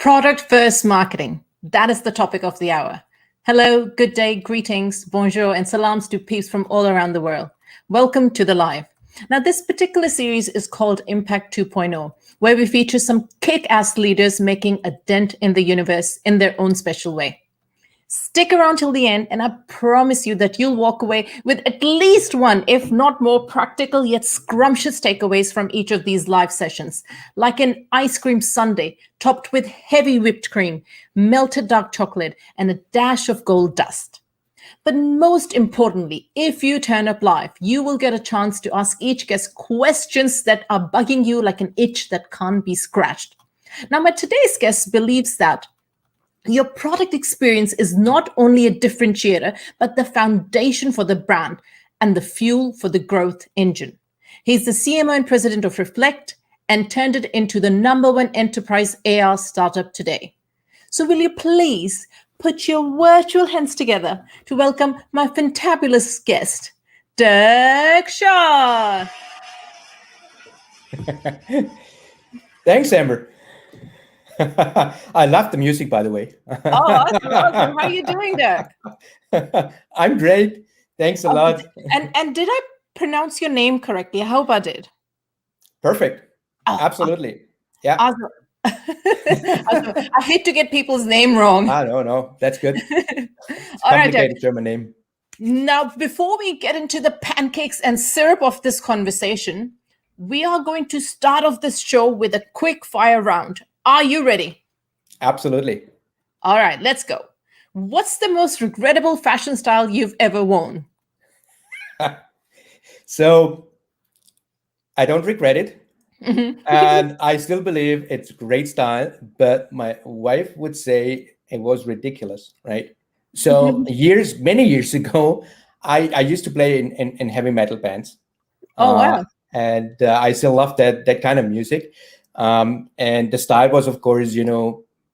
Product first marketing. That is the topic of the hour. Hello, good day, greetings, bonjour, and salams to peeps from all around the world. Welcome to the live. Now, this particular series is called Impact 2.0, where we feature some kick-ass leaders making a dent in the universe in their own special way. Stick around till the end, and I promise you that you'll walk away with at least one, if not more, practical yet scrumptious takeaways from each of these live sessions, like an ice cream sundae topped with heavy whipped cream, melted dark chocolate, and a dash of gold dust. But most importantly, if you turn up live, you will get a chance to ask each guest questions that are bugging you like an itch that can't be scratched. Now, my today's guest believes that your product experience is not only a differentiator, but the foundation for the brand and the fuel for the growth engine. He's the CMO and president of Reflect and turned it into the #1 enterprise AR startup today. So will you please put your virtual hands together to welcome my fantabulous guest, Dirk Schart. Thanks, Amber. I love the music, by the way. Awesome. How are you doing, Dirk? I'm great. Thanks a lot. And did I pronounce your name correctly? I hope I did. Perfect. Absolutely. Yeah. Awesome. I hate to get people's name wrong. No. That's good. All right, Dirk. German name. Now, before we get into the pancakes and syrup of this conversation, we are going to start off this show with a quick fire round. Are you ready? Absolutely. All right, let's go. What's the most regrettable fashion style you've ever worn? So I don't regret it. Mm-hmm. And I still believe it's great style, but my wife would say it was ridiculous, right? So many years ago, I used to play in heavy metal bands. Oh, wow. And I still love that kind of music. And the style was, of course,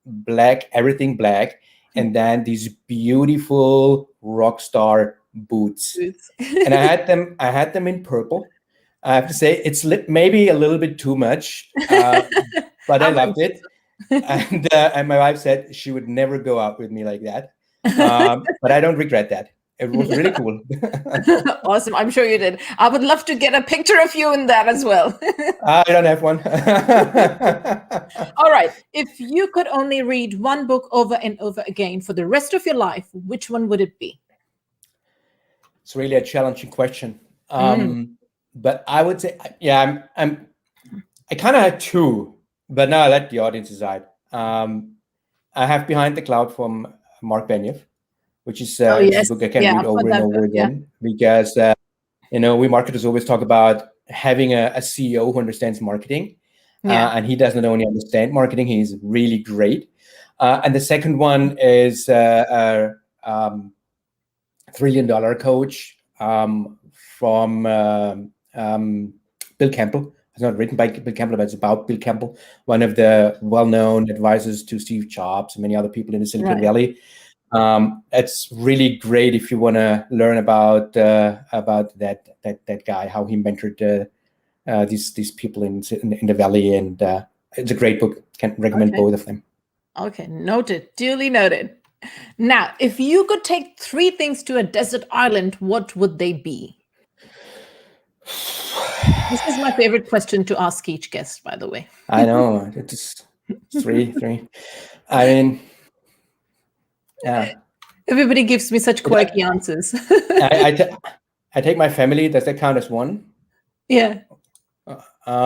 black, everything black. And then these beautiful rock star boots. And I had them in purple. I have to say it's maybe a little bit too much, but I loved it. And my wife said she would never go out with me like that. But I don't regret that. It was really cool. Awesome. I'm sure you did. I would love to get a picture of you in that as well. I don't have one. All right. If you could only read one book over and over again for the rest of your life, which one would it be? It's really a challenging question. But I would say, I kind of had two, but now I let the audience decide. I have Behind the Cloud from Mark Benioff, which is a book I can read over and over again, because we marketers always talk about having a CEO who understands marketing, and he doesn't only understand marketing; he's really great. And the second one is $1 Trillion Coach from Bill Campbell. It's not written by Bill Campbell, but it's about Bill Campbell, one of the well-known advisors to Steve Jobs and many other people in the Silicon Valley. It's really great if you want to learn about that guy, how he mentored these people in the valley, and it's a great book. Can recommend both of them. Okay, noted. Duly noted. Now, if you could take 3 things to a desert island, what would they be? This is my favorite question to ask each guest, by the way. I know. It's 3. I mean, yeah. Everybody gives me such quirky answers. I take my family. Does that count as 1? Yeah. I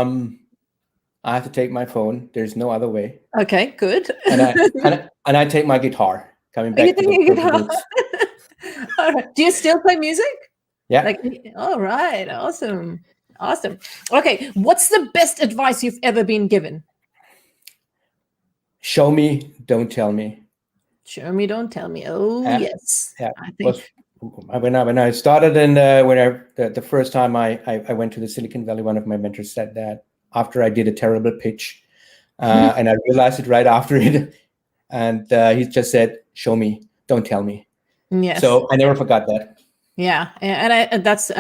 have to take my phone. There's no other way. Okay, good. and I take my guitar. Coming back to the guitar. All right. Do you still play music? Yeah. All right. Awesome. Okay. What's the best advice you've ever been given? Show me, don't tell me. Show me, don't tell me. Oh, yes. Yeah. I think when I started the first time I went to the Silicon Valley, one of my mentors said that after I did a terrible pitch, and I realized it right after it, and he just said, "Show me, don't tell me." Yes. So I never forgot that. Yeah, and I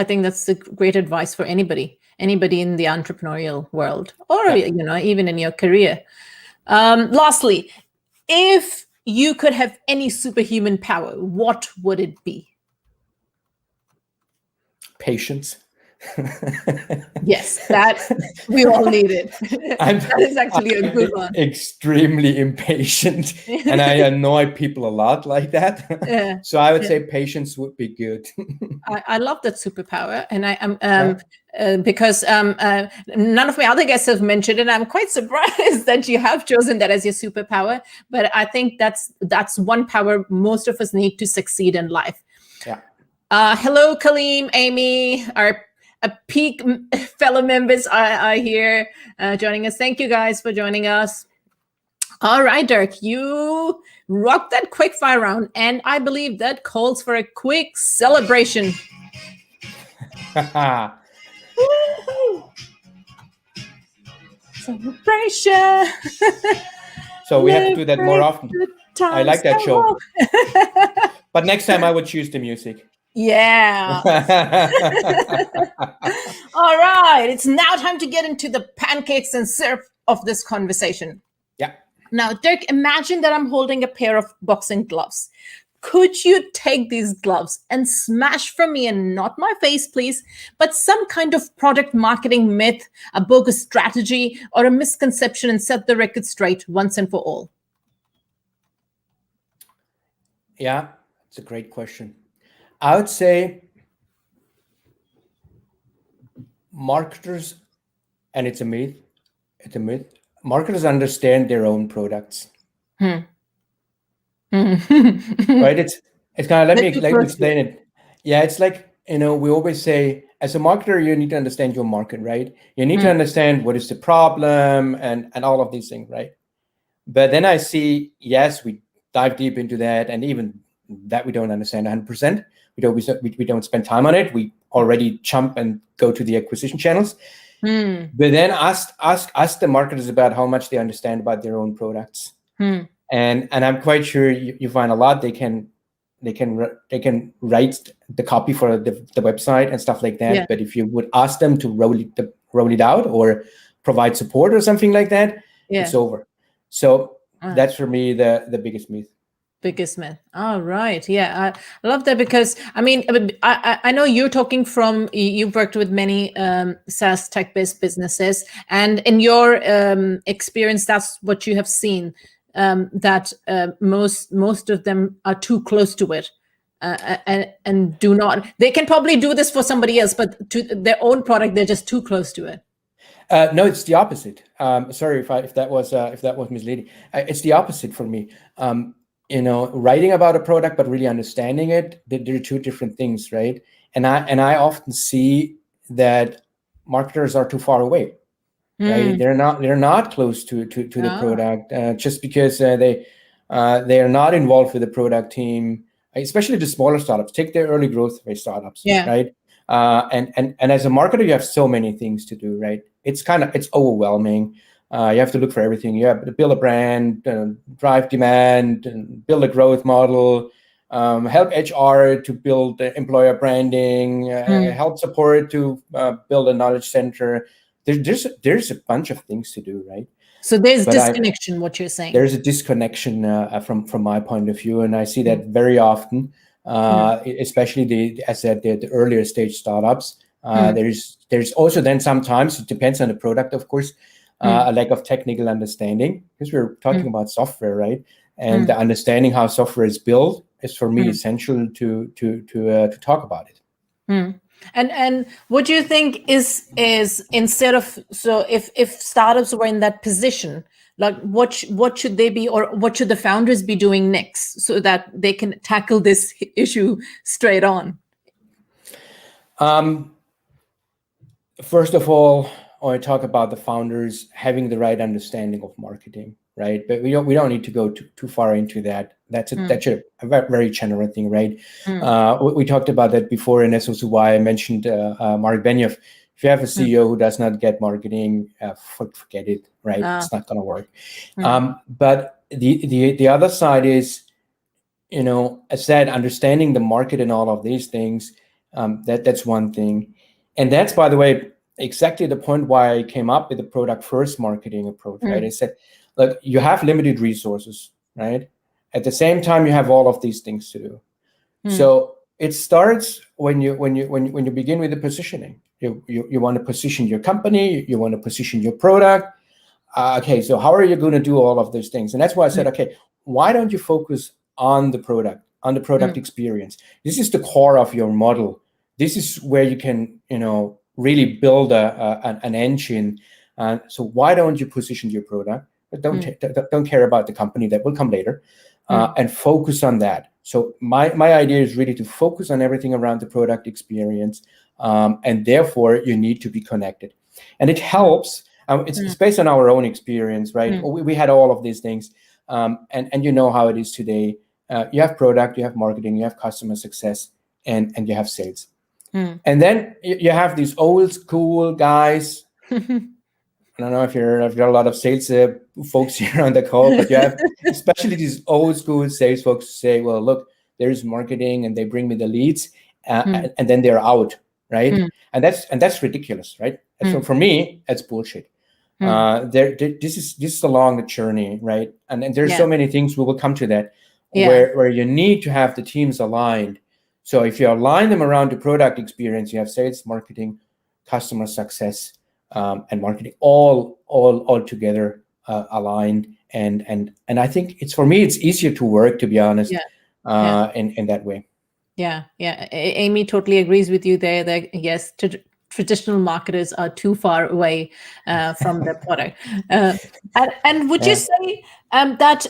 think that's a great advice for anybody in the entrepreneurial world, or even in your career. Lastly, if you could have any superhuman power, what would it be? Patience. Yes, that we all need it. That is actually a good one. Extremely impatient, and I annoy people a lot like that. Yeah. So I would say patience would be good. I love that superpower, and I am because none of my other guests have mentioned it. I'm quite surprised that you have chosen that as your superpower. But I think that's one power most of us need to succeed in life. Yeah. Hello, Kaleem, Amy, our peak fellow members are here joining us. Thank you guys for joining us. All right, Dirk, you rocked that quick fire round, and I believe that calls for a quick celebration. Celebration. So we have to do that more often. I like that show. But next time I would choose the music. Yeah. All right. It's now time to get into the pancakes and syrup of this conversation. Yeah. Now, Dirk, imagine that I'm holding a pair of boxing gloves. Could you take these gloves and smash for me, and not my face, please, but some kind of product marketing myth, a bogus strategy, or a misconception, and set the record straight once and for all? Yeah, it's a great question. I would say marketers, and it's a myth, marketers understand their own products. Right? It's kind of, let me explain it. Yeah, it's like, we always say, as a marketer, you need to understand your market, right? You need to understand what is the problem and all of these things, right? But then I see, yes, we dive deep into that, and even that we don't understand 100%. We don't spend time on it. We already jump and go to the acquisition channels. But then ask the marketers about how much they understand about their own products. And I'm quite sure you find a lot. They can write the copy for the website and stuff like that. Yeah. But if you would ask them to roll it out or provide support or something like that, it's over. So that's for me the biggest myth. Biggest myth. All right. Yeah, I love that, because I mean, I know you're talking from, you've worked with many SaaS tech-based businesses, and in your experience, that's what you have seen, that most of them are too close to it, and do not. They can probably do this for somebody else, but to their own product, they're just too close to it. No, it's the opposite. Sorry if that was misleading. It's the opposite for me. Writing about a product but really understanding it, there are two different things, right? And I often see that marketers are too far away, right? They're not close to the product, just because they are not involved with the product team, especially the smaller startups. Take their early growth phase startups, right? And as a marketer, you have so many things to do, right? It's overwhelming. You have to look for everything. You have to build a brand, drive demand, and build a growth model, help HR to build employer branding, help support to build a knowledge center. There's a bunch of things to do, right? So there's disconnection, what you're saying. There's a disconnection from my point of view, and I see that very often, especially the earlier stage startups. There's also then sometimes, it depends on the product, of course, a lack of technical understanding, because we're talking about software, right? And the understanding how software is built is, for me, essential to talk about it. And what do you think is instead of, so if startups were in that position, like what should they be, or what should the founders be doing next so that they can tackle this issue straight on? First of all, I talk about the founders having the right understanding of marketing, right? But we don't need to go too far into that. That's a very general thing, right? We talked about that before, and that's also why I mentioned Mark Benioff. If you have a CEO who does not get marketing, forget it, right? It's not going to work. But the other side is, as I said, understanding the market and all of these things. That's one thing, and that's, by the way, exactly the point why I came up with the product first marketing approach, right? I said, look, you have limited resources, right? At the same time, you have all of these things to do. So it starts when you begin with the positioning. You want to position your company, you want to position your product. Okay, so how are you going to do all of those things? And that's why I said, okay, why don't you focus on the product experience? This is the core of your model. This is where you can, really build an engine. So why don't you position your product? But don't care about the company. That will come later, and focus on that. So my idea is really to focus on everything around the product experience, and therefore you need to be connected. And it helps. It's based on our own experience, right? We had all of these things, and you know how it is today. You have product, you have marketing, you have customer success, and you have sales. And then you have these old school guys. I don't know if I've got a lot of sales folks here on the call, but you have especially these old school sales folks who say, well, look, there's marketing and they bring me the leads, and then they're out, right? And that's ridiculous, right? So for me, that's bullshit. This is along the journey, right? And there's so many things, we will come to that, where you need to have the teams aligned. So if you align them around the product experience, you have sales, marketing, customer success, and marketing all together aligned. And I think for me, it's easier to work, to be honest, in that way. Yeah. Amy totally agrees with you there that yes, traditional marketers are too far away from their product. And would you say that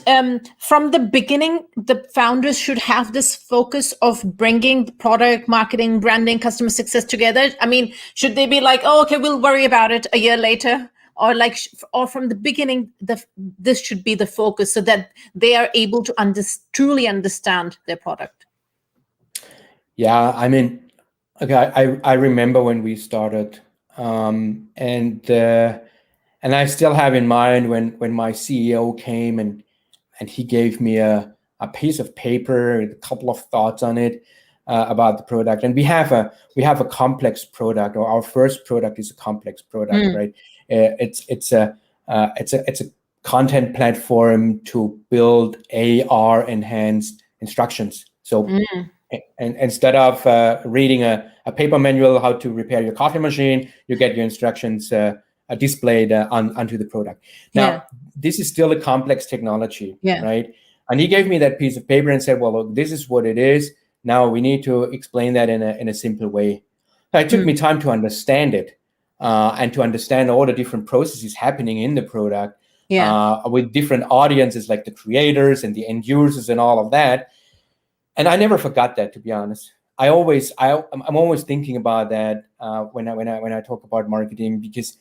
from the beginning, the founders should have this focus of bringing product, marketing, branding, customer success together? I mean, should they be like, oh, okay, we'll worry about it a year later? Or from the beginning, this should be the focus so that they are able to truly understand their product? Yeah, I mean, okay, I remember when we started, and I still have in mind when my CEO came and he gave me a piece of paper, a couple of thoughts on it about the product. And we have a complex product, or our first product is a complex product, right? It's a content platform to build AR enhanced instructions. So. And instead of reading a paper manual how to repair your coffee machine, you get your instructions displayed onto the product. Now, this is still a complex technology, right? And he gave me that piece of paper and said, well, look, this is what it is. Now we need to explain that in a simple way. It took me time to understand it, and to understand all the different processes happening in the product with different audiences, like the creators and the end users and all of that. And I never forgot that, to be honest. I'm always thinking about that when I talk about marketing, because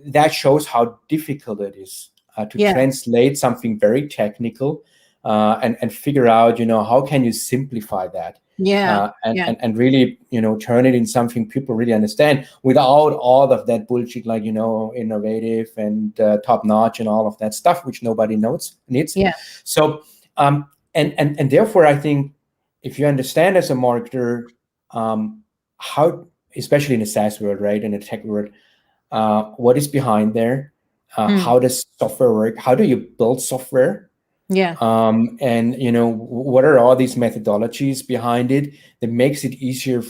that shows how difficult it is to translate something very technical and figure out, how can you simplify that? And really, turn it in something people really understand without all of that bullshit, like, innovative and top notch and all of that stuff, which nobody needs. So, and therefore, I think, if you understand as a marketer how, especially in the SaaS world, right, in the tech world, what is behind there, how does software work, how do you build software, and what are all these methodologies behind it that makes it easier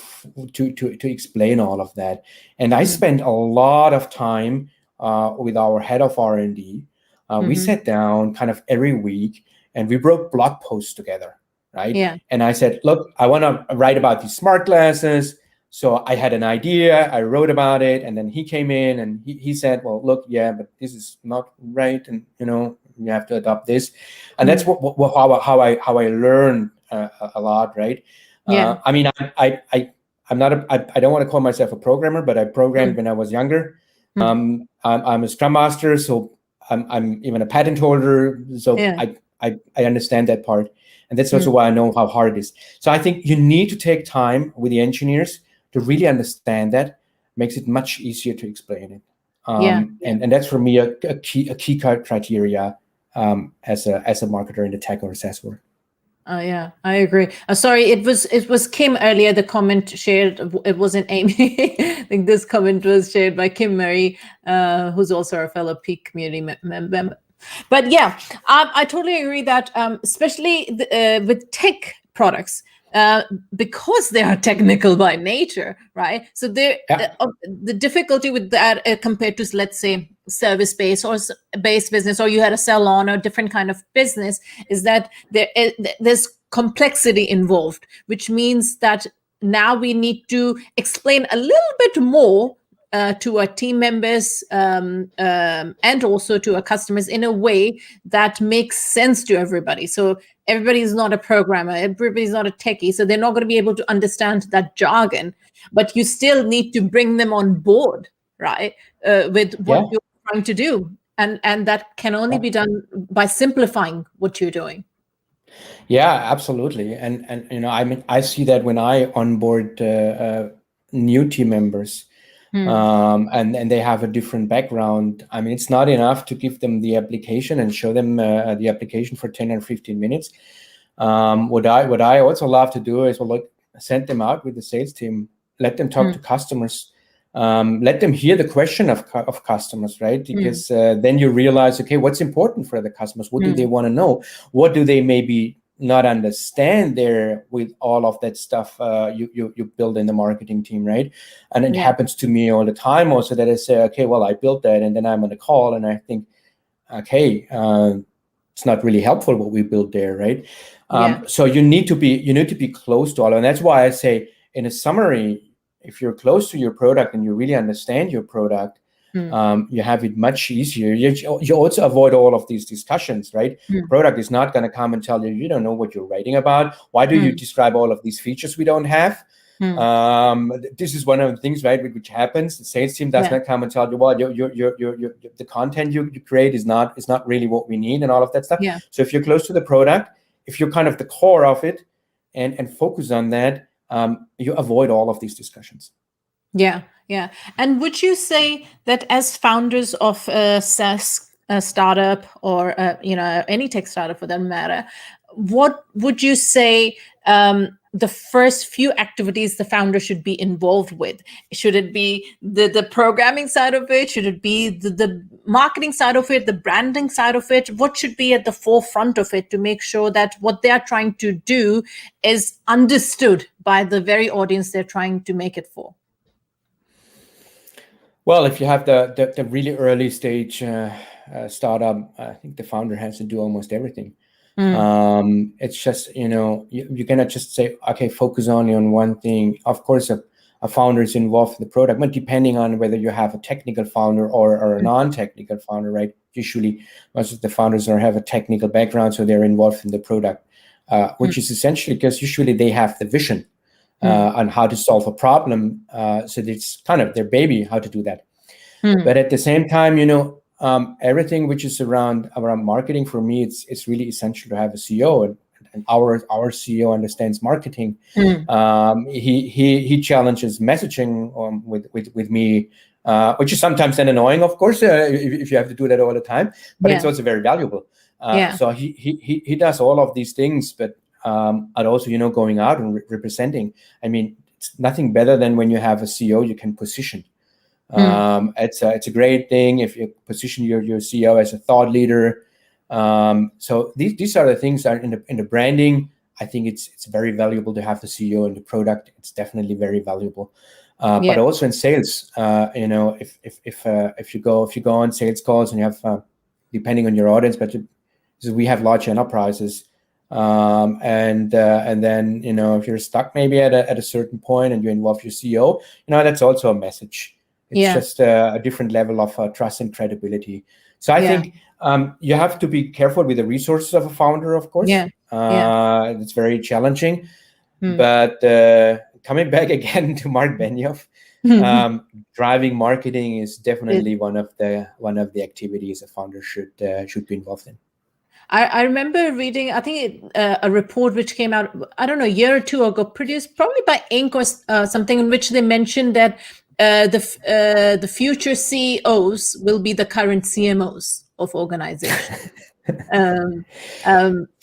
to explain all of that. And I spent a lot of time with our head of R&D. We sat down kind of every week and we wrote blog posts together. Right. And I said, look, I want to write about these smart glasses. So I had an idea, I wrote about it, and then he came in and he said, well, look, but this is not right. And, you have to adopt this. And that's how I learned a lot. Right. I mean, I'm not I don't want to call myself a programmer, but I programmed when I was younger. I'm a Scrum Master, so I'm even a patent holder. So I understand that part. And that's also why I know how hard it is. So I think you need to take time with the engineers to really understand that. Makes it much easier to explain it. And that's for me a key criteria as a marketer in the tech or SaaS world. I agree. Sorry, it was Kim earlier. The comment shared. It wasn't Amy. I think this comment was shared by Kim Murray, who's also a fellow Peak community member. But yeah, I totally agree that especially with tech products, because they are technical by nature, right? So the difficulty with that compared to, let's say, service-based or based business, or you had a salon or different kind of business, is that there's complexity involved, which means that now we need to explain a little bit more to our team members and also to our customers in a way that makes sense to everybody. So everybody is not a programmer, everybody's not a techie, so they're not going to be able to understand that jargon, but you still need to bring them on board, right, with what you're trying to do. And that can only be done by simplifying what you're doing. Yeah, absolutely. And you know, I mean, I see that when I onboard new team members, and they have a different background. I mean, it's not enough to give them the application and show them the application for 10 or 15 minutes. What I also love to do is, well, look, send them out with the sales team, let them talk to customers, let them hear the question of customers, right? Because then you realize, okay, what's important for the customers? What do they want to know? What do they maybe not understand there with all of that stuff you build in the marketing team, right? And it happens to me all the time also, that I say, okay, well, I built that, and then I'm on a call and I think, okay, it's not really helpful what we built there, right? So you need to be close to all, and that's why I say, in a summary, if you're close to your product and you really understand your product, you have it much easier. You also avoid all of these discussions, right? Product is not going to come and tell you, you don't know what you're writing about. Why do you describe all of these features we don't have? This is one of the things, right, which happens. The sales team does not come and tell you, well, the content you create is not really what we need, and all of that stuff. So if you're close to the product, if you're kind of the core of it, and focus on that, you avoid all of these discussions. Yeah. And would you say that as founders of a SaaS startup, or any tech startup for that matter, what would you say the first few activities the founder should be involved with? Should it be the programming side of it? Should it be the marketing side of it, the branding side of it? What should be at the forefront of it to make sure that what they are trying to do is understood by the very audience they're trying to make it for? Well, if you have the really early stage startup, I think the founder has to do almost everything. It's just, you cannot just say, okay, focus only on one thing. Of course, a founder is involved in the product, but depending on whether you have a technical founder or a non-technical founder, right? Usually, most of the founders have a technical background, so they're involved in the product, which is essentially because usually they have the vision on how to solve a problem. So it's kind of their baby, how to do that. But at the same time, everything which is around marketing, for me, it's really essential to have a CEO, and our CEO understands marketing. He challenges messaging with me, which is sometimes then annoying, of course, if you have to do that all the time. But it's also very valuable. So he does all of these things, but and also going out and representing. I mean, it's nothing better than when you have a CEO you can position. It's a great thing if you position your CEO as a thought leader. So these are the things that in the branding, I think it's very valuable to have the CEO in the product. It's definitely very valuable. But also in sales, if you go on sales calls and you have, depending on your audience, but we have large enterprises, and then if you're stuck maybe at a certain point and you involve your CEO, that's also a message. It's just a different level of trust and credibility. So I think you have to be careful with the resources of a founder, of course. It's very challenging. But coming back again to Mark Benioff, driving marketing is definitely one of the activities a founder should be involved in. I remember reading, I think a report which came out, I don't know, a year or two ago, produced probably by Inc. or something, in which they mentioned that the future CEOs will be the current CMOs of organizations.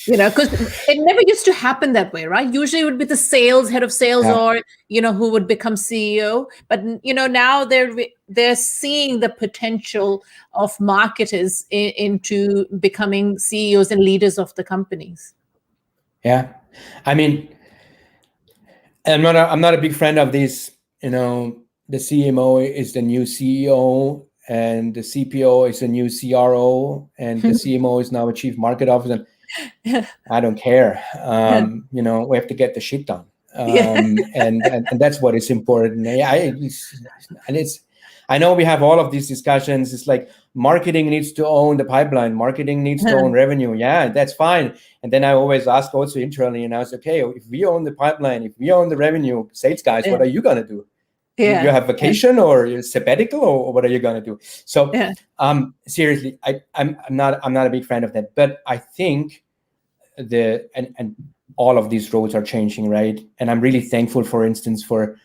Because it never used to happen that way, right? Usually it would be the head of sales, or who would become CEO. But now they're seeing the potential of marketers into becoming CEOs and leaders of the companies. Yeah, I mean, I'm not a big fan of these. The CMO is the new CEO, and the CPO is the new CRO, and the CMO is now a chief market officer. I don't care. We have to get the shit done, and that's what is important. I know we have all of these discussions. It's like marketing needs to own the pipeline. Marketing needs to own revenue. Yeah, that's fine. And then I always ask also internally, and I was okay, if we own the pipeline, if we own the revenue, sales guys, what are you gonna do? You have vacation or you're sabbatical, or what are you gonna do? So seriously, I'm not a big fan of that. But I think and all of these roles are changing, right? And I'm really thankful, for instance, for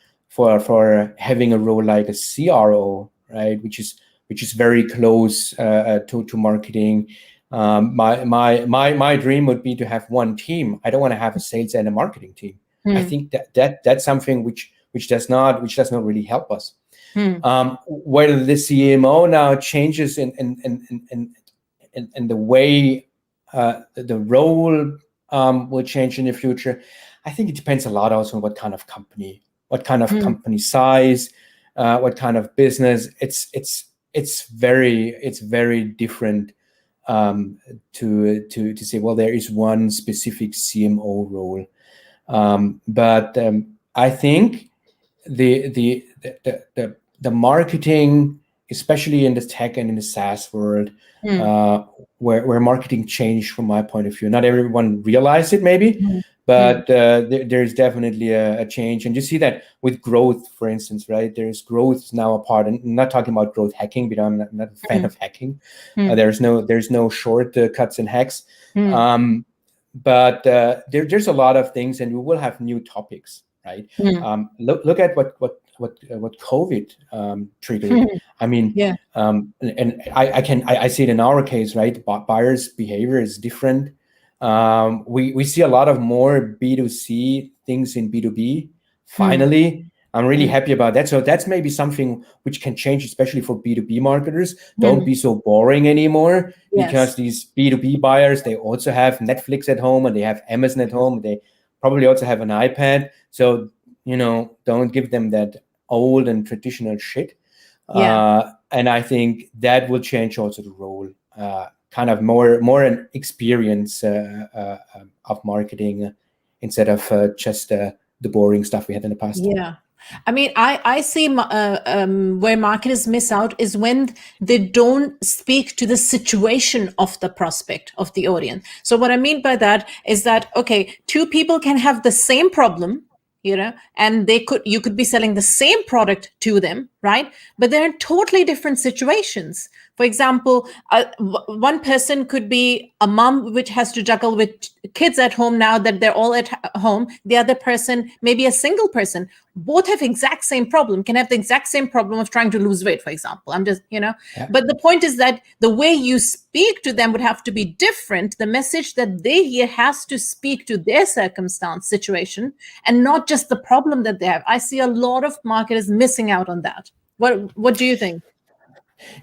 having a role like a CRO, right, which is very close to marketing. My dream would be to have one team. I don't want to have a sales and a marketing team. I think that's something which does not really help us. Whether the CMO now changes in the way the role will change in the future, I think it depends a lot also on what kind of company size, what kind of business. It's very different to say, well, there is one specific CMO role. But I think the marketing, especially in the tech and in the SaaS world, where marketing changed from my point of view. Not everyone realized it, maybe, but there's definitely a change. And you see that with growth, for instance, right? There's growth now a part, and I'm not talking about growth hacking, but I'm not a fan of hacking. There's no shortcuts and hacks. But there's a lot of things, and we will have new topics, right? Look at what COVID triggered. I mean, and I see it in our case, right? Buyers' behavior is different. We see a lot of more B2C things in B2B. Finally, I'm really happy about that. So that's maybe something which can change, especially for B2B marketers. Don't be so boring anymore, because these B2B buyers, they also have Netflix at home, and they have Amazon at home. They probably also have an iPad. So, don't give them that old and traditional shit. And I think that will change also the role, kind of more an experience of marketing instead of just the boring stuff we had in the past. Yeah. I mean, I see where marketers miss out is when they don't speak to the situation of the prospect, of the audience. So what I mean by that is that, okay, two people can have the same problem, and you could be selling the same product to them, right? But they're in totally different situations. For example, one person could be a mom which has to juggle with kids at home now that they're all at home. The other person may be a single person. Both have exact same problem, can have the exact same problem of trying to lose weight, for example. I'm just, But the point is that the way you speak to them would have to be different. The message that they hear has to speak to their circumstance, situation, and not just the problem that they have. I see a lot of marketers missing out on that. What do you think?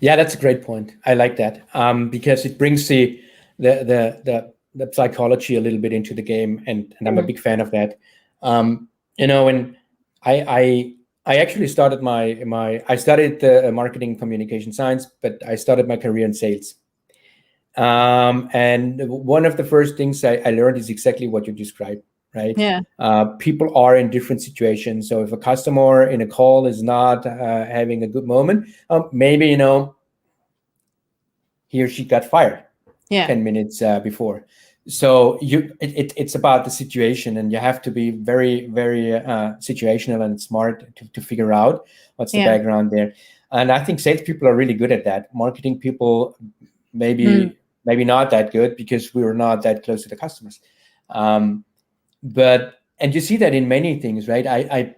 Yeah, that's a great point. I like that, because it brings the psychology a little bit into the game, and I'm a big fan of that. And I actually started I studied marketing communication science, but I started my career in sales. And one of the first things I learned is exactly what you described, right? Yeah. People are in different situations. So if a customer in a call is not having a good moment, maybe, he or she got fired 10 minutes before. So it's about the situation, and you have to be very, very situational and smart to figure out what's the background there. And I think salespeople are really good at that. Marketing people, maybe not that good, because we were not that close to the customers. But you see that in many things, right? I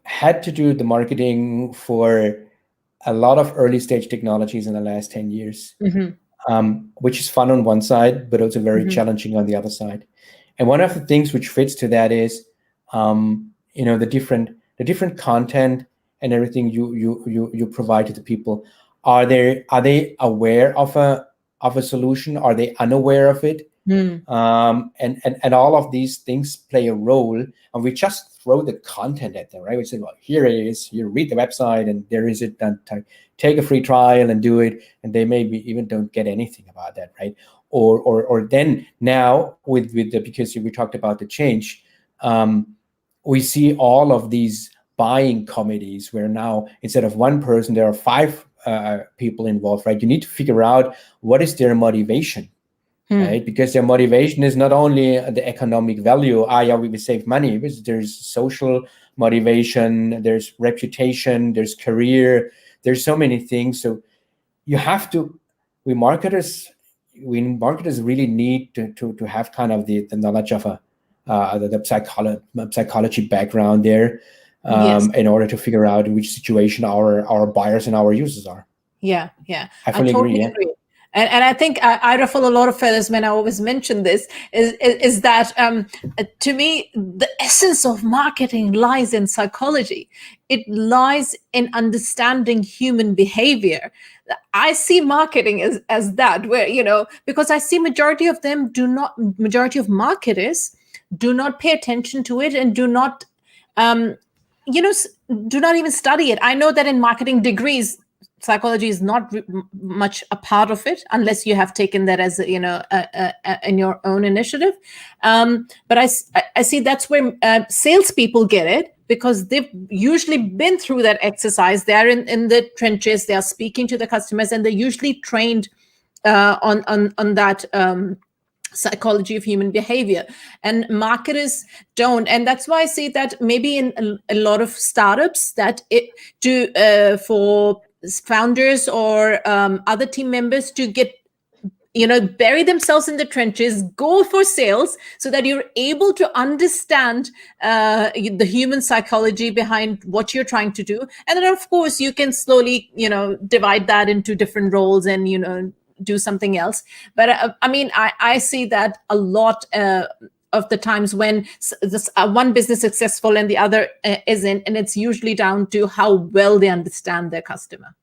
had to do the marketing for a lot of early stage technologies in the last 10 years, Mm-hmm. which is fun on one side, but also very challenging on the other side. And one of the things which fits to that is, the different content and everything you provide to the people. Are they aware of a solution? Are they unaware of it? Mm. And all of these things play a role, and we just throw the content at them, right? We say, well, here it is. You read the website, and there is it. And take a free trial and do it. And they maybe even don't get anything about that, right? Or then now with the, because we talked about the change, we see all of these buying committees where now instead of one person, there are 5 people involved, right? You need to figure out what is their motivation. Right, because their motivation is not only the economic value. Yeah, we will save money. There's social motivation, there's reputation, there's career, there's so many things. So you have to. We marketers really need to have kind of the knowledge of the psychology background there, Yes. in order to figure out in which situation our buyers and our users are. Yeah. I fully totally agree. And I think I ruffle a lot of feathers when I always mention this, is that to me, the essence of marketing lies in psychology. It lies in understanding human behavior. I see marketing as that, where, because I see majority of marketers do not pay attention to it and do not, do not even study it. I know that in marketing degrees, psychology is not much a part of it unless you have taken that as in your own initiative. But I see that's where salespeople get it, because they've usually been through that exercise. They're in the trenches. They are speaking to the customers, and they're usually trained on that. Psychology of human behavior, and marketers don't. And that's why I say that maybe in a lot of startups that it do for founders or other team members to get, bury themselves in the trenches, go for sales, so that you're able to understand the human psychology behind what you're trying to do. And then of course you can slowly, divide that into different roles and, do something else. But I see that a lot of the times when this one business is successful and the other isn't, and it's usually down to how well they understand their customer.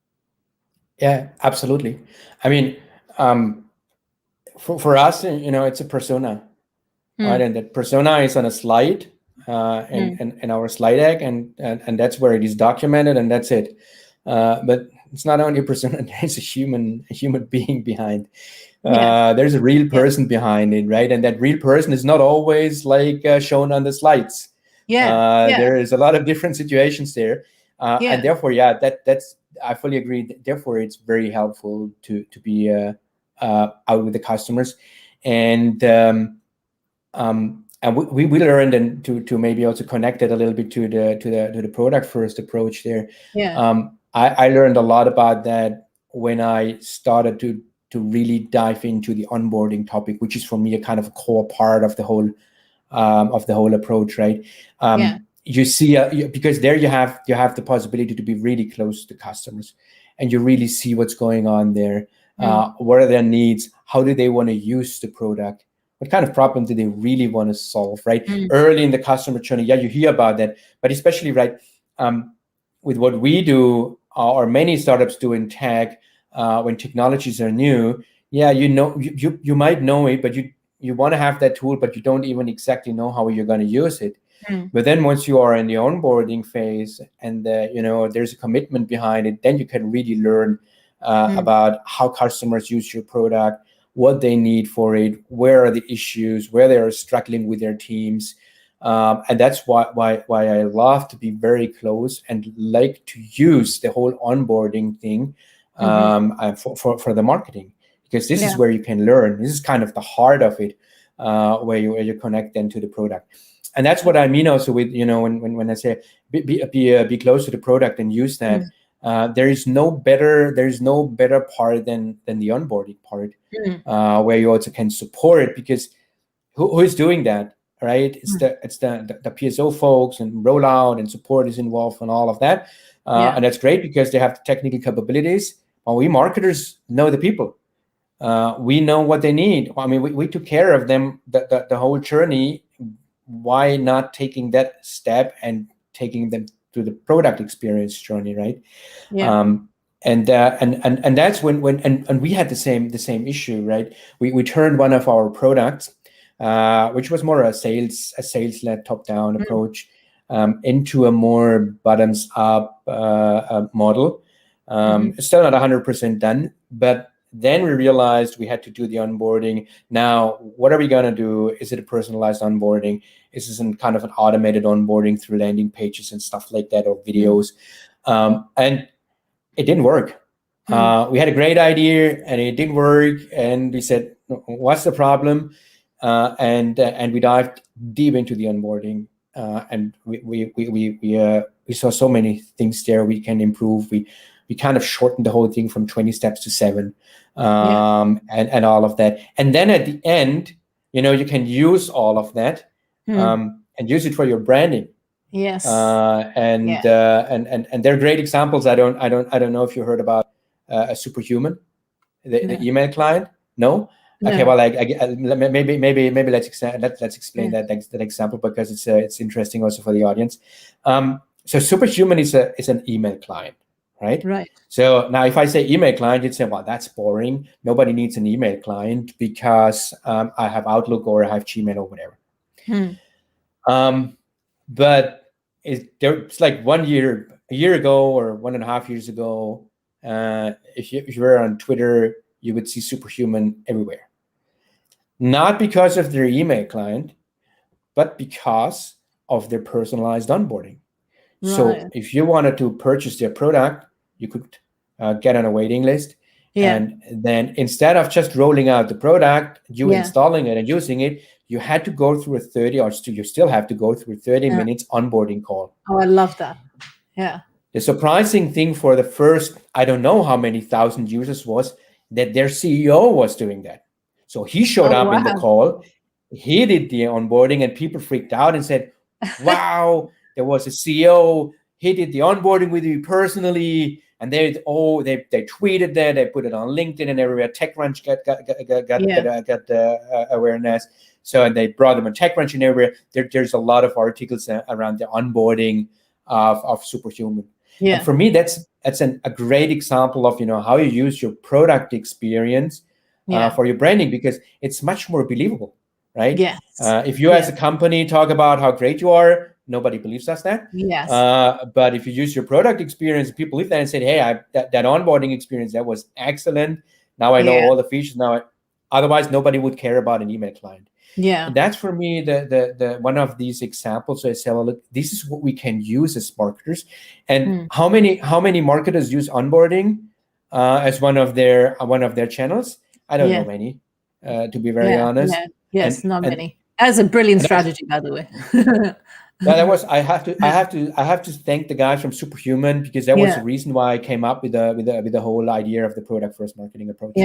Yeah, absolutely. I mean, for us, it's a persona, right? And that persona is on a slide, in our slide deck, and that's where it is documented, and that's it. But it's not only a persona, there's a human being behind. There's a real person behind it, right? And that real person is not always like shown on the slides. There is a lot of different situations there. And therefore, that's I fully agree. Therefore, it's very helpful to be out with the customers, and we learned, and to maybe also connect it a little bit to the product first approach there. I learned a lot about that when I started to really dive into the onboarding topic, which is for me a kind of a core part of the whole approach, right? You see, because there you have the possibility to be really close to customers, and you really see what's going on there. What are their needs? How do they want to use the product? What kind of problem do they really want to solve, right? Early in the customer journey, you hear about that, but especially, right, with what we do, or many startups do in tech, when technologies are new, you might know it, but you want to have that tool, but you don't even exactly know how you're going to use it. But then once you are in the onboarding phase, and there's a commitment behind it, then you can really learn about how customers use your product, what they need for it, where are the issues, where they are struggling with their teams. And that's why I love to be very close and like to use the whole onboarding thing for the marketing, because this is where you can learn. This is kind of the heart of it, where you connect then to the product. And that's what I mean also with, when I say be close to the product and use that. There is no better part than the onboarding part, where you also can support it, because who is doing that? right? It's the PSO folks, and rollout and support is involved and all of that. And that's great because they have the technical capabilities. Well, we marketers know the people. We know what they need. I mean, we took care of them the whole journey. Why not taking that step and taking them to the product experience journey, right? Yeah. And that's when we had the same issue, right? We turned one of our products, which was more a sales-led top-down approach, into a more bottoms-up model. It's still not 100% done, but then we realized we had to do the onboarding. Now, what are we going to do? Is it a personalized onboarding? Is this kind of an automated onboarding through landing pages and stuff like that, or videos? And it didn't work. We had a great idea and it didn't work. And we said, what's the problem? And we dived deep into the onboarding. And we saw so many things there we can improve. We kind of shortened the whole thing from 20 steps to 7, and all of that. And then at the end, you can use all of that and use it for your branding. Yes. And they're great examples. I don't know if you heard about a Superhuman, the email client. No. Okay. Well, maybe let's explain that example, because it's interesting also for the audience. So Superhuman is an email client. Right. So now if I say email client, you'd say, well, that's boring. Nobody needs an email client because I have Outlook or I have Gmail or whatever. But it's like a year ago or 1.5 years ago, if you were on Twitter, you would see Superhuman everywhere. Not because of their email client, but because of their personalized onboarding. Right. So if you wanted to purchase their product, you could get on a waiting list. And then instead of just rolling out the product, installing it and using it, you had to go through you still have to go through a 30 minutes onboarding call. Oh, I love that. Yeah. The surprising thing for the first, I don't know how many thousand users, was that their CEO was doing that. So he showed up in the call, he did the onboarding, and people freaked out and said, wow, there was a CEO, he did the onboarding with you personally. And they tweeted that, they put it on LinkedIn and everywhere. TechCrunch got awareness. So, and they brought them on TechCrunch and everywhere. There's a lot of articles around the onboarding of Superhuman. Yeah. And for me, that's a great example of how you use your product experience for your branding, because it's much more believable, right? Yes. If you as a company talk about how great you are, nobody believes us that. Yes. But if you use your product experience, people believe that and say, hey, that onboarding experience, that was excellent. Now I know all the features. Otherwise, nobody would care about an email client. Yeah. And that's for me the one of these examples. So I say, well, look, this is what we can use as marketers. And how many marketers use onboarding as one of their channels? I don't know many, to be very honest. Yeah. Yes, not many. That's a brilliant strategy, by the way. That was I have to thank the guys from Superhuman, because that was the reason why I came up with the whole idea of the product first marketing approach.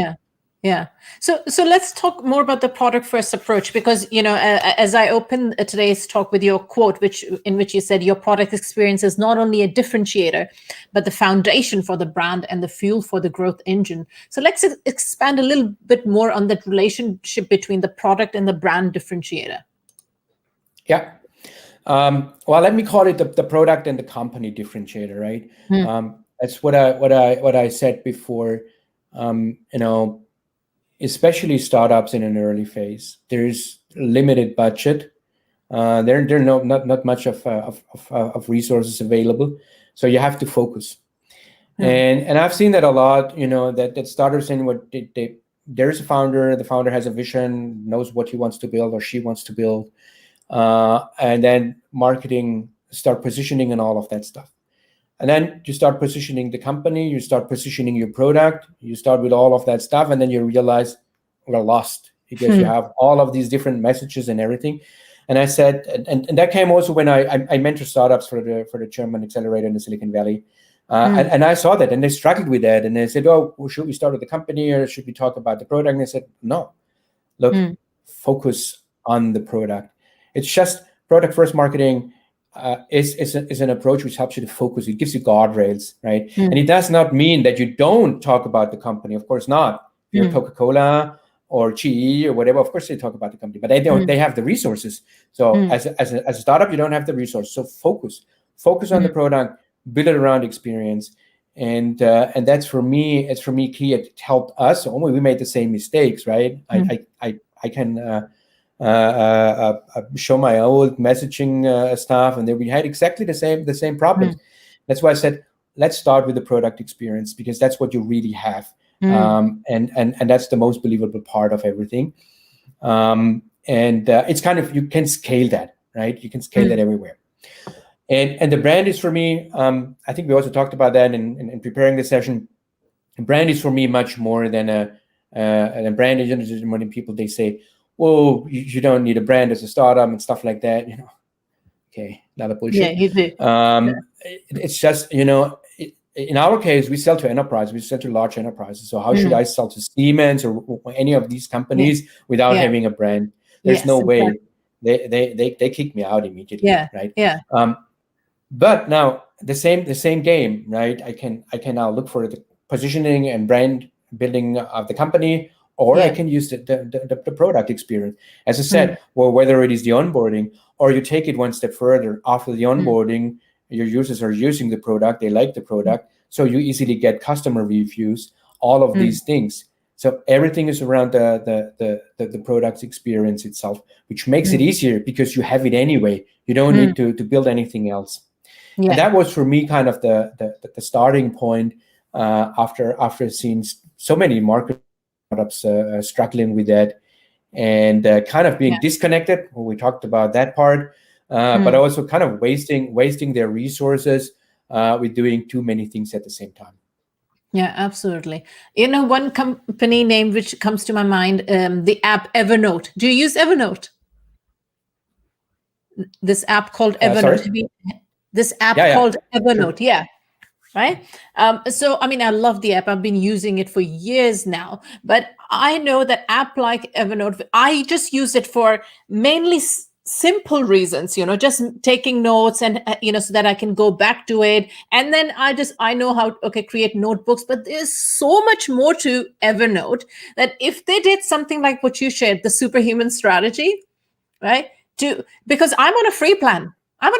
Yeah. So let's talk more about the product first approach, because as I open today's talk with your quote, in which you said your product experience is not only a differentiator, but the foundation for the brand and the fuel for the growth engine. So let's expand a little bit more on that relationship between the product and the brand differentiator. Yeah. Well, let me call it the product and the company differentiator, right? That's what I said before. Especially startups in an early phase, there's limited budget. There not much of resources available, so you have to focus. And I've seen that a lot. That startups in what there's a founder. The founder has a vision, knows what he wants to build or she wants to build. And then marketing, start positioning and all of that stuff. And then you start positioning the company, you start positioning your product, you start with all of that stuff, and then you realize we're lost because you have all of these different messages and everything. And I said, and that came also when I mentor startups for the German accelerator in the Silicon Valley. And I saw that, and they struggled with that. And they said, oh, well, should we start with the company or should we talk about the product? And I said, no, look, focus on the product. It's just product first marketing is an approach which helps you to focus. It gives you guardrails, right? And it does not mean that you don't talk about the company. Of course not. If you're Coca-Cola or GE or whatever, of course they talk about the company, but they don't. They have the resources. So as a startup, you don't have the resources. So focus on the product, build it around experience, and that's for me. It's for me key. It helped us. Only we made the same mistakes, right? I can. Show my old messaging stuff, and then we had exactly the same problems. That's why I said let's start with the product experience, because that's what you really have, and that's the most believable part of everything. And it's kind of, you can scale that, right? You can scale that everywhere. And the brand is for me. I think we also talked about that in preparing the session. Brand is for me much more than a brand is. When people they say, "Whoa, you don't need a brand as a startup," and stuff like that, Okay, another bullshit. Yeah, you do. It's just, in our case, we sell to enterprise. We sell to large enterprises. So how should I sell to Siemens or any of these companies without having a brand? There's no way. They kick me out immediately. Right. Yeah. But now the same game, right? I can now look for the positioning and brand building of the company. Or I can use the product experience. As I said, well, whether it is the onboarding or you take it one step further, after the onboarding, your users are using the product, they like the product, so you easily get customer reviews, all of these things. So everything is around the product experience itself, which makes it easier because you have it anyway. You don't need to build anything else. Yeah. And that was for me kind of the starting point after seeing so many market startups struggling with that, and kind of being disconnected. Well, we talked about that part, but also kind of wasting their resources with doing too many things at the same time. Yeah, absolutely. One company name which comes to my mind, the app Evernote. Do you use Evernote? This app called Evernote. This app called Evernote. Sure. Yeah. Right. So, I mean, I love the app. I've been using it for years now, but I know that app like Evernote, I just use it for mainly simple reasons, just taking notes and, so that I can go back to it. And then I know how to create notebooks, but there's so much more to Evernote that if they did something like what you shared, the superhuman strategy, right? Because I'm on a free plan. I'm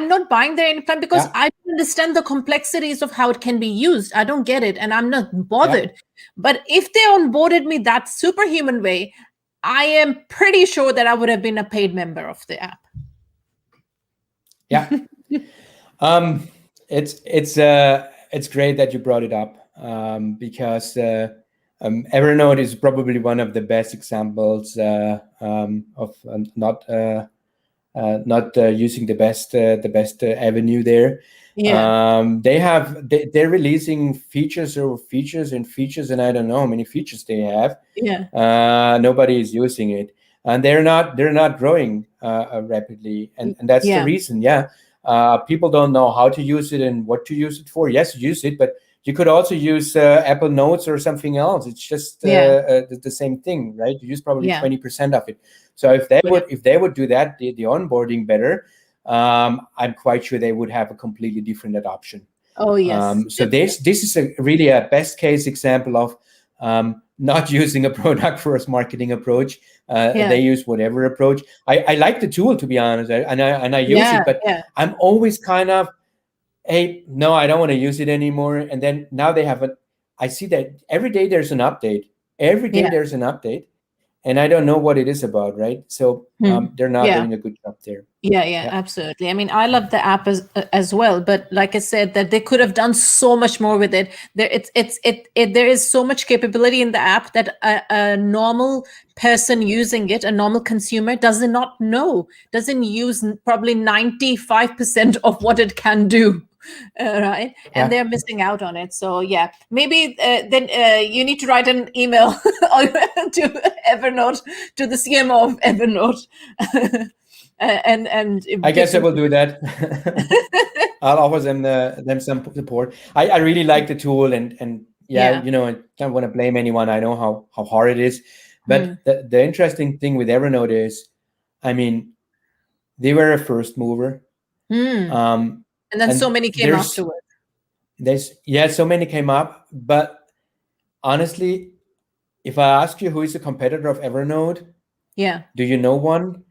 not buying their plan because I don't understand the complexities of how it can be used. I don't get it, and I'm not bothered. But if they onboarded me that superhuman way, I am pretty sure that I would have been a paid member of the app. Yeah. It's great that you brought it up, because Evernote is probably one of the best examples of not using the best avenue there. Yeah. They're releasing features, and I don't know how many features they have. Yeah. Nobody is using it, and they're not growing rapidly, and that's the reason. Yeah. People don't know how to use it and what to use it for. Yes, use it, but you could also use Apple Notes or something else. It's just the same thing, right? You use probably 20% of it. So if they would do that, the onboarding better, I'm quite sure they would have a completely different adoption. Oh yes. So this is really a best case example of not using a product first marketing approach. They use whatever approach. I like the tool, to be honest, and I use it, but I'm always kind of, hey, no, I don't want to use it anymore. And then now I see that every day there's an update. Every day there's an update. And I don't know what it is about, right? So they're not doing a good job there. Yeah, absolutely. I mean, I love the app as well, but like I said, that they could have done so much more with it. There is so much capability in the app that a normal person using it, a normal consumer, doesn't use probably 95% of what it can do. Right, and they're missing out on it. So maybe then you need to write an email to Evernote, to the CMO of Evernote, and I guess I will do that. I'll offer them some support. I really like the tool, and I don't want to blame anyone. I know how hard it is, but the interesting thing with Evernote is, I mean, they were a first mover. And then so many came afterwards. So many came up. But honestly, if I ask you who is a competitor of Evernote, do you know one?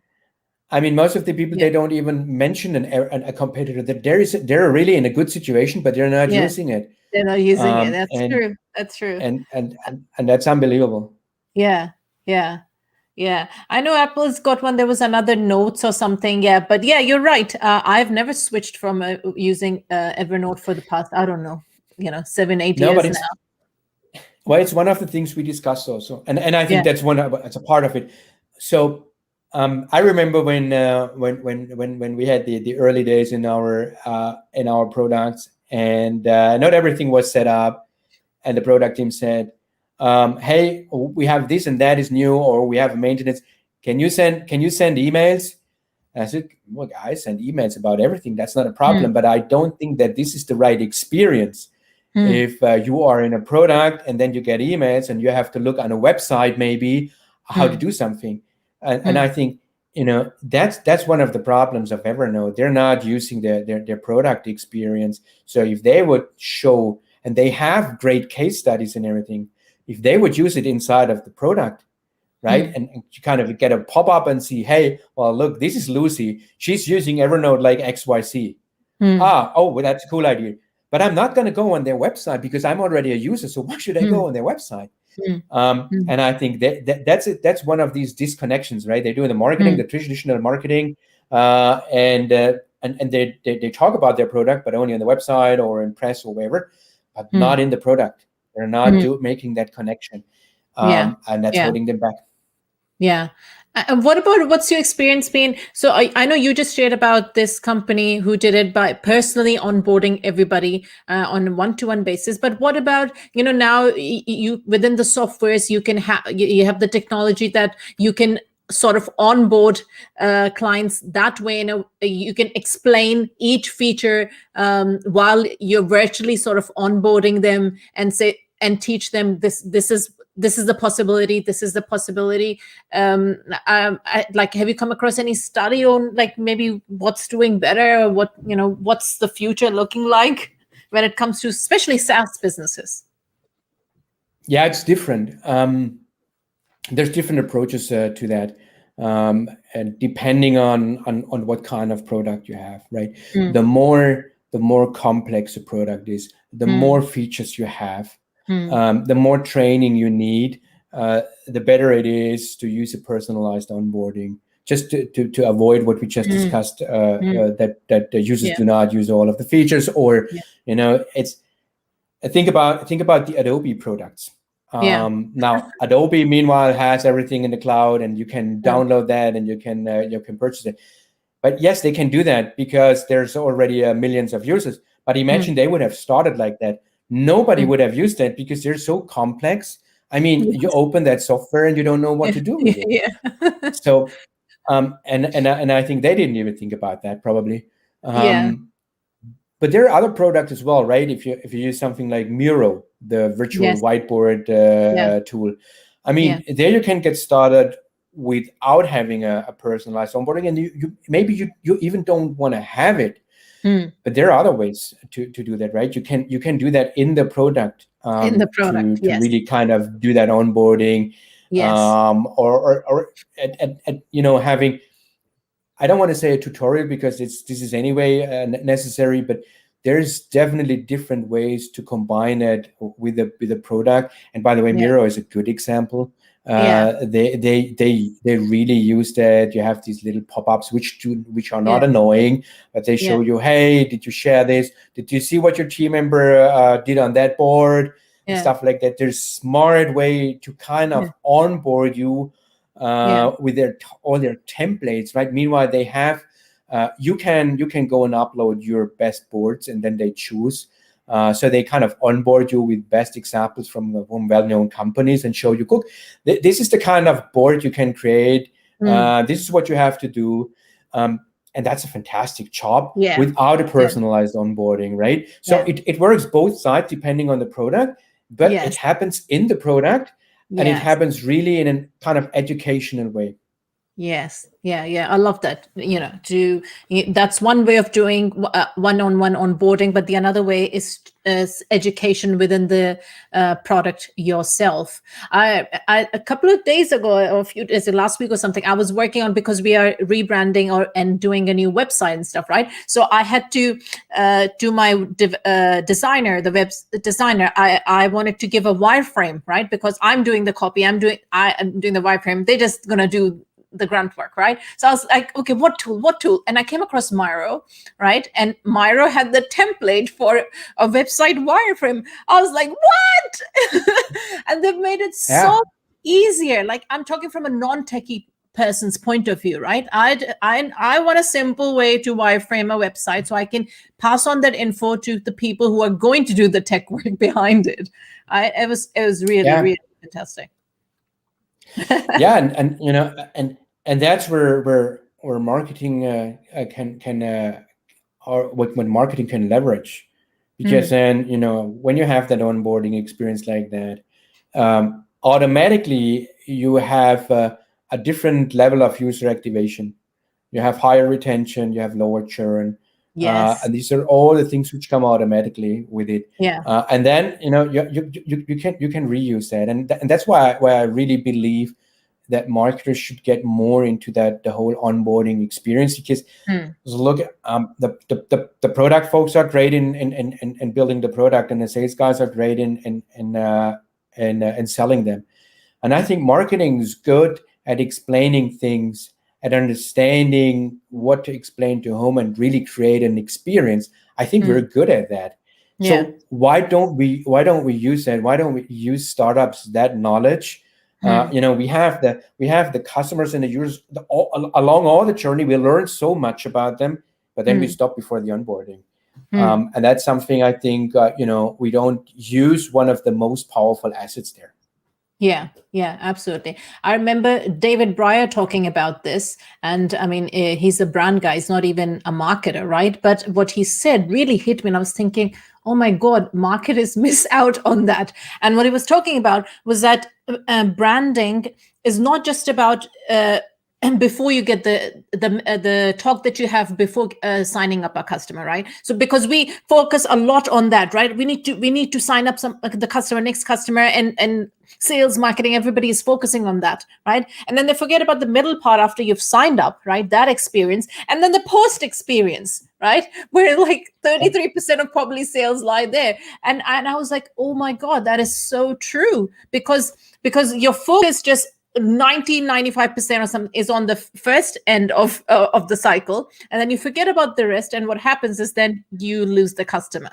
I mean, most of the people, they don't even mention a competitor. That they're really in a good situation, but they're not using it. They're not using it. That's true. That's true. And that's unbelievable. Yeah. I know Apple's got one. There was another Notes or something. But you're right. I've never switched from using Evernote for the past, I don't know, 7-8 years now. Well, it's one of the things we discussed also, and I think that's it's a part of it. So I remember when we had the early days in our products, and not everything was set up, and the product team said, hey, we have this and that is new, or we have maintenance. Can you send emails? And I said, well, guys, send emails about everything. That's not a problem. But I don't think that this is the right experience. If you are in a product and then you get emails and you have to look on a website maybe how to do something. And I think, that's one of the problems of Evernote. They're not using their product experience. So if they would show, and they have great case studies and everything, if they would use it inside of the product, right? And you kind of get a pop-up and see, hey, well, look, this is Lucy. She's using Evernote like XYZ. Well, that's a cool idea. But I'm not going to go on their website because I'm already a user. So why should I go on their website? And I think that's one of these disconnections, right? They do the marketing, the traditional marketing, and they talk about their product, but only on the website or in press or wherever, but not in the product. They're not making that connection, and that's holding them back. Yeah. And what's your experience been? So I know you just shared about this company who did it by personally onboarding everybody on a one-to-one basis. But what about, now you within the softwares, you can you have the technology that you can sort of onboard clients that way. You can explain each feature while you're virtually sort of onboarding them and teach them this is the possibility. This is the possibility. Have you come across any study on maybe what's doing better, or what's the future looking like when it comes to especially SaaS businesses? Yeah, it's different. There's different approaches to that, and depending on what kind of product you have, right? The more complex a product is, the more features you have. The more training you need, the better it is to use a personalized onboarding, just to avoid what we just discussed, that the users do not use all of the features, or it's think about the Adobe products. Now Adobe meanwhile has everything in the cloud, and you can download that, and you can purchase it. But yes, they can do that because there's already millions of users. But imagine they would have started like that. Nobody would have used that because they're so complex. I mean, you open that software and you don't know what to do with it. So, and I think they didn't even think about that probably. But there are other products as well, right? If you use something like Miro, the virtual whiteboard tool, I mean, there you can get started without having a personalized onboarding, and you maybe you even don't want to have it. But there are other ways to do that, right? You can do that in the product, to really kind of do that onboarding, or at having, I don't want to say a tutorial because this is anyway necessary, but there's definitely different ways to combine it with the product. And by the way, Miro is a good example. They really use that. You have these little pop-ups which are not annoying, but they show you, hey, did you share this? Did you see what your team member did on that board? And stuff like that. There's smart way to kind of onboard you with all their templates, right? Meanwhile, they have you can go and upload your best boards, and then they choose. So they kind of onboard you with best examples from well-known companies and show you, look, this is the kind of board you can create. This is what you have to do. And that's a fantastic job without a personalized onboarding, right? So it works both sides depending on the product, but it happens in the product, and it happens really in a kind of educational way. Yes. Yeah. I love that. That's one way of doing one-on-one onboarding, but the another way is education within the product yourself. I a couple of days ago, or a few days, last week or something, I was working on, because we are rebranding and doing a new website and stuff, right? So I had to to my designer, the web designer, I wanted to give a wireframe, right? Because I'm doing the copy, I'm doing the wireframe. They're just gonna do the grunt work, right? So I was like, okay, what tool? And I came across Miro, right? And Miro had the template for a website wireframe. I was like, what? And they've made it so easier. Like, I'm talking from a non-techie person's point of view, right? I want a simple way to wireframe a website so I can pass on that info to the people who are going to do the tech work behind it. It was really fantastic. Yeah, and that's where marketing or what marketing can leverage, because then when you have that onboarding experience like that, automatically you have a different level of user activation. You have higher retention, you have lower churn. Yes. And these are all the things which come automatically with it. Yeah. And then you can reuse that, and that's why I really believe that marketers should get more into the whole onboarding experience, because look, the product folks are great in building the product, and the sales guys are great in selling them. And I think marketing is good at explaining things, at understanding what to explain to whom, and really create an experience. I think we're good at that. Yeah. So why don't we use that? Why don't we use startups that knowledge? We have the customers and the users along all the journey. We learn so much about them, but then we stop before the onboarding. And that's something I think we don't use one of the most powerful assets there. Yeah, absolutely. I remember David Breyer talking about this, and I mean, he's a brand guy. He's not even a marketer, right? But what he said really hit me, and I was thinking, oh my God, marketers miss out on that. And what he was talking about was that branding is not just about and before you get the talk that you have before signing up a customer, right? So because we focus a lot on that, right? We need to sign up the customer, next customer, and sales, marketing, everybody is focusing on that, right? And then they forget about the middle part after you've signed up, right? That experience, and then the post experience, right? Where like 33% of probably sales lie there. And I was like, oh my God, that is so true, because your focus just 95% or something is on the first end of the cycle, and then you forget about the rest, and what happens is then you lose the customer,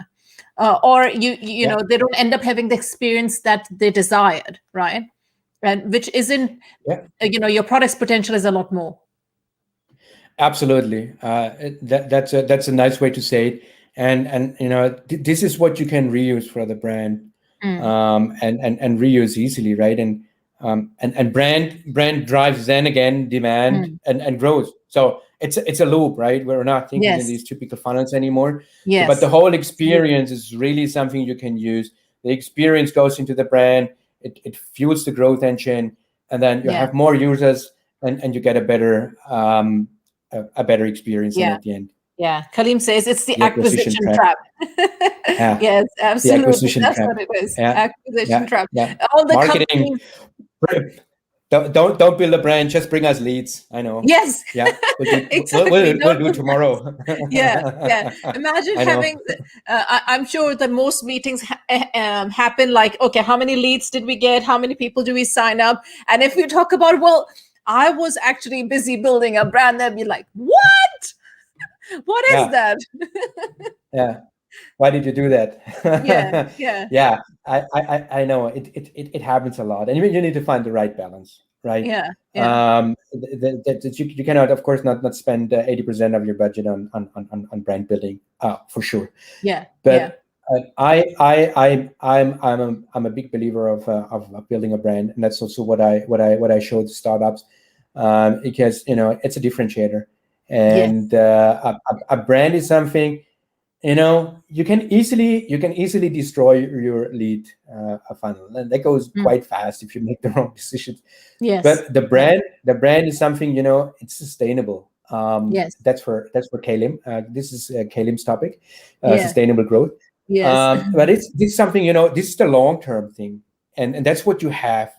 or you know, they don't end up having the experience that they desired, right? And which isn't your product's potential is a lot more. Absolutely. That's a nice way to say it. And this is what you can reuse for the brand, and reuse easily, right? And brand drives then again demand and growth. So it's a loop, right? We're not thinking in these typical funnels anymore. Yes. But the whole experience is really something you can use. The experience goes into the brand. It fuels the growth engine, and then you have more users, and you get a better experience at the end. Yeah, Kaleem says it's the acquisition trap. Yes, absolutely. That's trap. What it is. Acquisition trap. All the marketing. Don't build a brand. Just bring us leads. I know. Yes. Yeah. Exactly. We'll do it tomorrow. Yeah. Imagine having. I'm sure that most meetings happen like, okay, how many leads did we get? How many people do we sign up? And if you talk about, well, I was actually busy building a brand, they'd be like, what? What is that? Yeah. Why did you do that? Yeah. I know it happens a lot, and you need to find the right balance, right? Yeah. You cannot, of course, not spend 80% of your budget on brand building, for sure. Yeah. But I'm a big believer of building a brand, and that's also what I show to startups, because it's a differentiator, and a brand is something. you can easily destroy your lead funnel, and that goes quite fast if you make the wrong decisions. Yes. But the brand is something, it's sustainable. Yes. That's for 𝒂𝒓. This is 𝒂𝒓's topic, Yeah. sustainable growth. Yes. But this is something, this is the long-term thing, and that's what you have.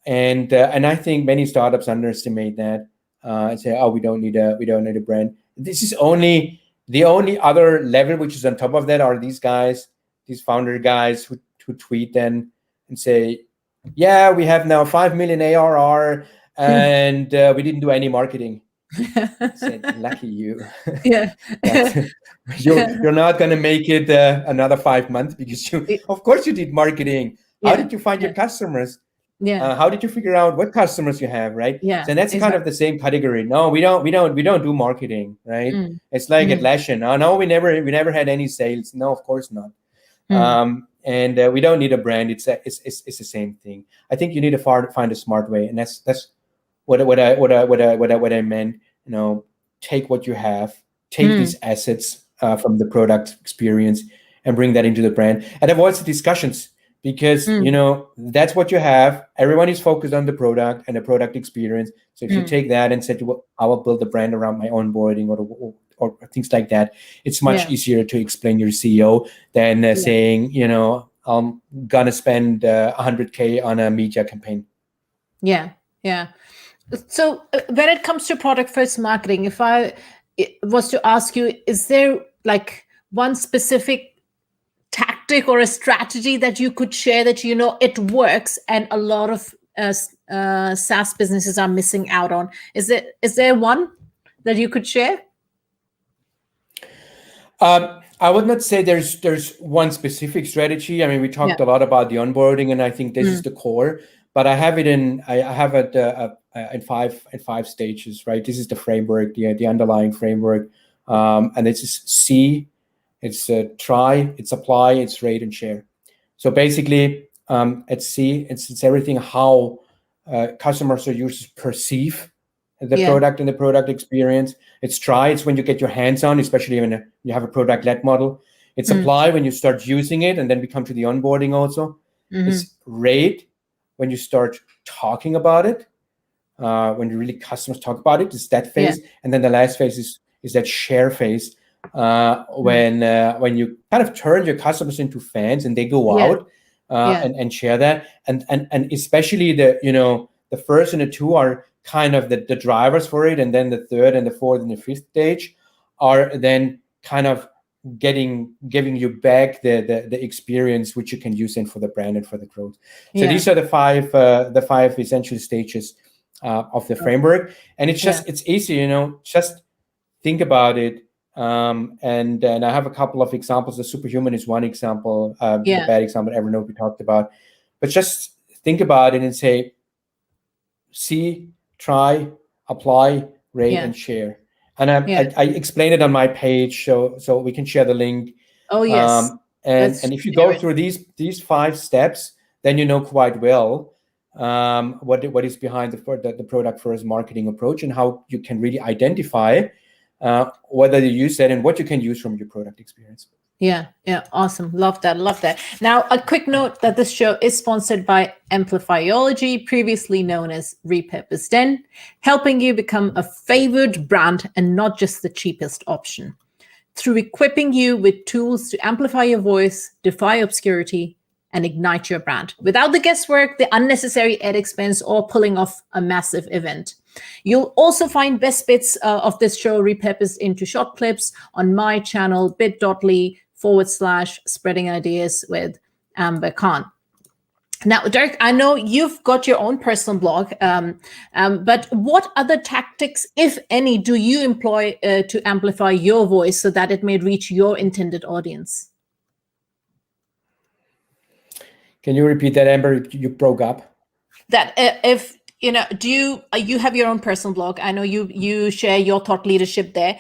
And I think many startups underestimate that and say, oh, we don't need a brand. This is the only other level which is on top of that are these founder guys who tweet then and say, yeah, we have now 5 million ARR and we didn't do any marketing. I said, lucky you. Yeah. You're not going to make it another 5 months because of course you did marketing. How did you find your customers? Yeah. How did you figure out what customers you have, right? Yeah. So that's kind of the same category. No, we don't do marketing, right? It's like at Lashen. Oh, no, we never had any sales. No, of course not. And we don't need a brand. It's the same thing. I think you need to find a smart way, and that's what I meant. Take what you have, take these assets from the product experience, and bring that into the brand, and avoid the discussions. Because that's what you have. Everyone is focused on the product and the product experience. So if you take that and said, well, I will build a brand around my onboarding or things like that, it's much easier to explain your CEO than saying, I'm gonna spend 100K on a media campaign. Yeah. So when it comes to product first marketing, if I was to ask you, is there like one specific tactic or a strategy that you could share that it works and a lot of SaaS businesses are missing out on? Is there one that you could share? I would not say there's one specific strategy. I mean, we talked a lot about the onboarding, and I think this is the core. But I have it in five stages, right? This is the framework, the underlying framework, and this is C. It's try, it's apply, it's rate and share. So basically, at C, it's everything how customers or users perceive the product and the product experience. It's try, it's when you get your hands on, especially when you have a product-led model. It's apply when you start using it, and then we come to the onboarding also. It's rate when you start talking about it, when really customers talk about it. It's that phase, and then the last phase is that share phase. When you kind of turn your customers into fans and they go out and share that, and especially the first and the two are kind of the drivers for it, and then the third and the fourth and the fifth stage are then kind of giving you back the experience which you can use in for the brand and for the growth. So these are the five essential stages of the framework, and it's easy, just think about it. And I have a couple of examples. The Superhuman is one example, the bad example, Evernote we talked about. But just think about it and say, see, try, apply, rate, and share. And I explain it on my page, so we can share the link. Oh, yes. And if you go through these 5 steps, then you know quite well what is behind the product first marketing approach and how you can really identify whether you use that and what you can use from your product experience. Yeah, awesome. Love that. Now, a quick note that this show is sponsored by Amplifyology, previously known as Repurposed Den, helping you become a favored brand and not just the cheapest option, through equipping you with tools to amplify your voice, defy obscurity, and ignite your brand without the guesswork, the unnecessary ad expense, or pulling off a massive event. You'll also find best bits of this show repurposed into short clips on my channel, bit.ly/spreading ideas with Amber Khan. Now, Dirk, I know you've got your own personal blog, but what other tactics, if any, do you employ to amplify your voice so that it may reach your intended audience? Can you repeat that, Amber? You broke up. That if do you have your own personal blog? I know you share your thought leadership there.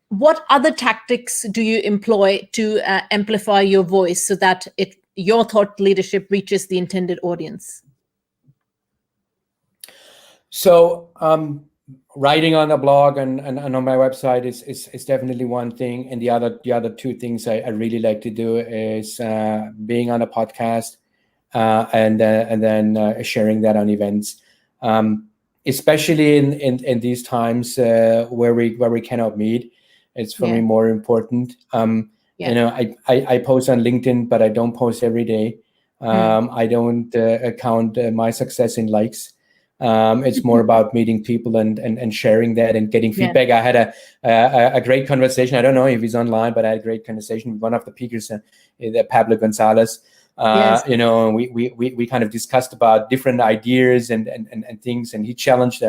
What other tactics do you employ to amplify your voice so that your thought leadership reaches the intended audience? So writing on the blog and on my website is definitely one thing, and the other two things I really like to do is being on a podcast and then sharing that on events, especially in these times where we cannot meet. It's for me more important. You know, I post on LinkedIn, but I don't post every day. I don't count my success in likes. It's more about meeting people and sharing that and getting feedback. I had a great conversation. I don't know if he's online, but I had a great conversation with one of the speakers, Pablo Gonzalez. You know, we kind of discussed about different ideas and things, and he challenged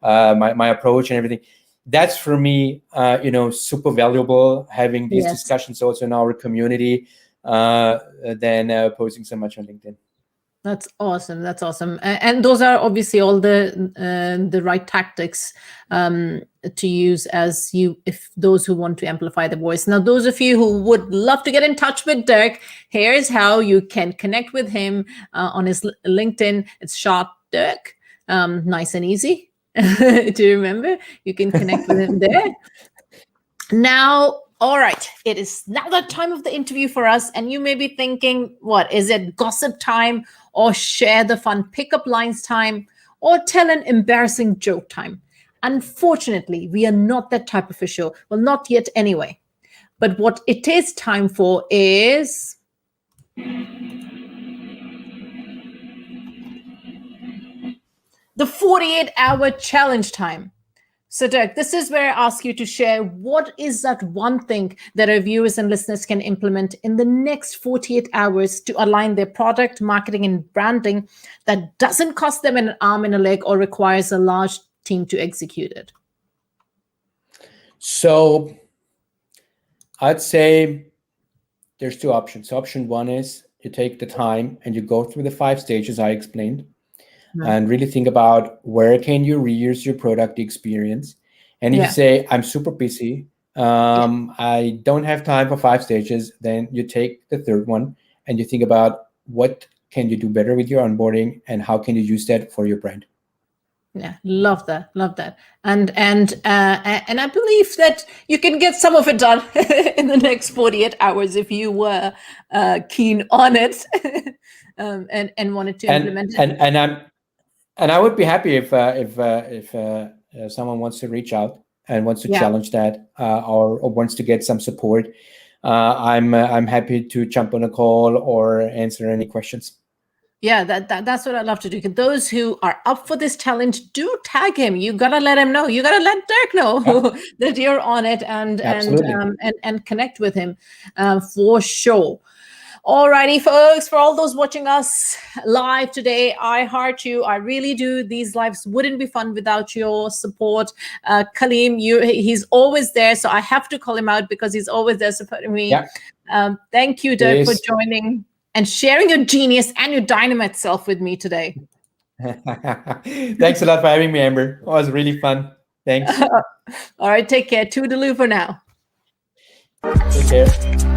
my approach and everything. That's for me, you know, super valuable, having these discussions also in our community than posting so much on LinkedIn. That's awesome. That's awesome. And those are obviously all the right tactics to use if those who want to amplify the voice. Now, those of you who would love to get in touch with Dirk, here's how you can connect with him on his LinkedIn. It's Schart Dirk. Nice and easy to remember. You can connect with him there. Now, all right, it is now the time of the interview for us, and you may be thinking, what is it, gossip time, or share the fun pickup lines time, or tell an embarrassing joke time? Unfortunately, we are not that type of a show. Well, not yet anyway. But what it is time for is the 48-hour challenge time. So, Dirk, this is where I ask you to share what is that one thing that our viewers and listeners can implement in the next 48 hours to align their product, marketing, and branding that doesn't cost them an arm and a leg or requires a large team to execute it? So, I'd say there's two options. Option one is you take the time and you go through the 5 stages I explained. And really think about where can you reuse your product experience. And if you say, I'm super busy, I don't have time for 5 stages, then you take the third one and you think about what can you do better with your onboarding and how can you use that for your brand. Yeah, love that, love that. And I believe that you can get some of it done in the next 48 hours if you were keen on it and wanted to implement it. And I would be happy if someone wants to reach out and wants to challenge that or wants to get some support. I'm happy to jump on a call or answer any questions. Yeah, that's what I love to do. Those who are up for this challenge, do tag him. You gotta let him know. You gotta let Dirk know that you're on it and connect with him for sure. Alrighty, folks, for all those watching us live today, I heart you. I really do. These lives wouldn't be fun without your support. Kaleem, he's always there, so I have to call him out because he's always there supporting me. Yeah. Thank you, Dirk, for joining and sharing your genius and your dynamite self with me today. Thanks a lot for having me, Amber. It was really fun. Thanks. All right, take care. Toodaloo for now. Take care.